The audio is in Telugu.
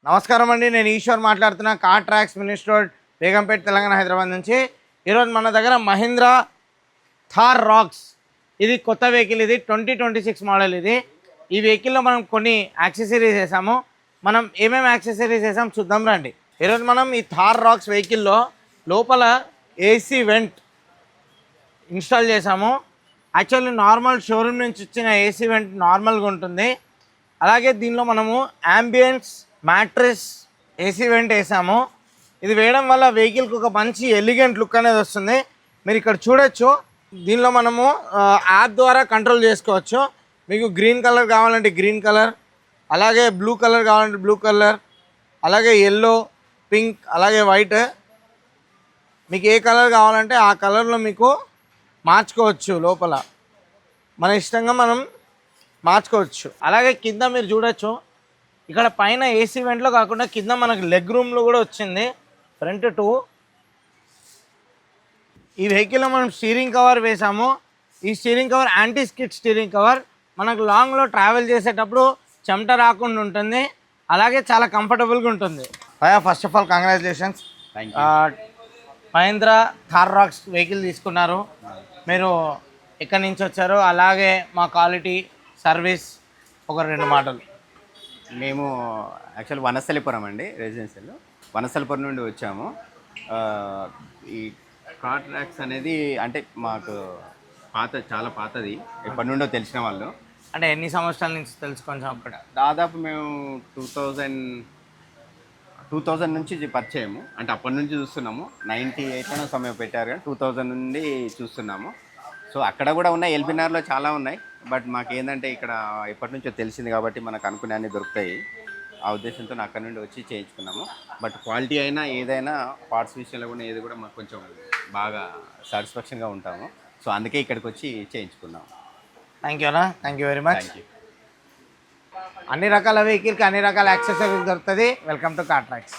నమస్కారం అండి, నేను ఈశ్వర్ మాట్లాడుతున్నా. Car tracks minister road, Begumpet, Telangana, Hyderabad నుంచి. ఈరోజు మన దగ్గర మహీంద్రా థార్ రాక్స్, ఇది కొత్త వెహికల్. ఇది 2026 మోడల్. ఈ వెహికల్లో మనం కొన్ని యాక్సెసరీస్ వేసాము. మనం ఏమేమి యాక్సెసరీస్ వేసాము చూద్దాం రండి. ఈరోజు మనం ఈ థార్ రాక్స్ వెహికల్లో లోపల ఏసీ వెంట్ ఇన్స్టాల్ చేసాము. యాక్చువల్లీ నార్మల్ షోరూమ్ నుంచి వచ్చిన ఏసీ వెంట్ నార్మల్గా ఉంటుంది. అలాగే దీనిలో మనము యాంబియన్స్ మ్యాట్రెస్ ఏసీ వెంట్ వేసాము. ఇది వేయడం వల్ల వెహికల్కి ఒక మంచి ఎలిగెంట్ లుక్ అనేది వస్తుంది. మీరు ఇక్కడ చూడొచ్చు, దీనిలో మనము యాప్ ద్వారా కంట్రోల్ చేసుకోవచ్చు. మీకు గ్రీన్ కలర్ కావాలంటే గ్రీన్ కలర్, అలాగే బ్లూ కలర్ కావాలంటే బ్లూ కలర్, అలాగే ఎల్లో, పింక్, అలాగే వైట్, మీకు ఏ కలర్ కావాలంటే ఆ కలర్లో మీకు మార్చుకోవచ్చు. లోపల మన ఇష్టంగా మనం మార్చుకోవచ్చు. అలాగే కింద మీరు చూడొచ్చు, ఇక్కడ పైన ఏసీ వెంట్లో కాకుండా కింద మనకు లెగ్ రూమ్లో కూడా వచ్చింది. ఫ్రంట్ టు ఈ వెహికల్లో మనం స్టీరింగ్ కవర్ వేసాము. ఈ steering cover anti skid steering cover. మనకు లాంగ్లో ట్రావెల్ చేసేటప్పుడు చెమట రాకుండా ఉంటుంది. అలాగే చాలా కంఫర్టబుల్గా ఉంటుంది. First of all congratulations, Mahindra Thar Roxx vehicle తీసుకున్నారు. మీరు ఎక్కడి నుంచి వచ్చారు, అలాగే మా క్వాలిటీ సర్వీస్ ఒక 2 మాటలు. మేము యాక్చువల్ వనస్థలిపురం అండి, రెసిడెన్షియల్ వనస్థలిపురం నుండి వచ్చాము. ఈ కార్ ట్రాక్స్ అనేది అంటే మాకు చాలా పాతది, ఎప్పటి నుండో తెలిసిన వాళ్ళు. అంటే ఎన్ని సంవత్సరాల నుంచి తెలుసుకొని అక్కడ? దాదాపు మేము 2000 నుంచి పరిచయము. అంటే అప్పటి నుంచి చూస్తున్నాము. 98లోనే సమయం పెట్టారు కానీ 2000 నుండి చూస్తున్నాము. సో అక్కడ కూడా ఉన్నాయి, ఎల్బీనగర్లో చాలా ఉన్నాయి. బట్ మాకు ఏంటంటే ఇక్కడ ఎప్పటి నుంచో తెలిసింది కాబట్టి మనకు అనుకునే అన్నీ దొరుకుతాయి. ఆ ఉద్దేశంతో అక్కడ నుండి వచ్చి చేయించుకున్నాము. బట్ క్వాలిటీ అయినా ఏదైనా పార్ట్స్ విషయంలో కూడా ఏది కూడా మాకు కొంచెం బాగా సాటిస్ఫాక్షన్గా ఉంటాము. సో అందుకే ఇక్కడికి వచ్చి చేయించుకున్నాము. థ్యాంక్ యూ అన్న, thank you very much. Thank you. అన్ని రకాల వెహికల్కి అన్ని రకాల యాక్సెసరీస్ దొరుకుతుంది. Welcome to car tracks.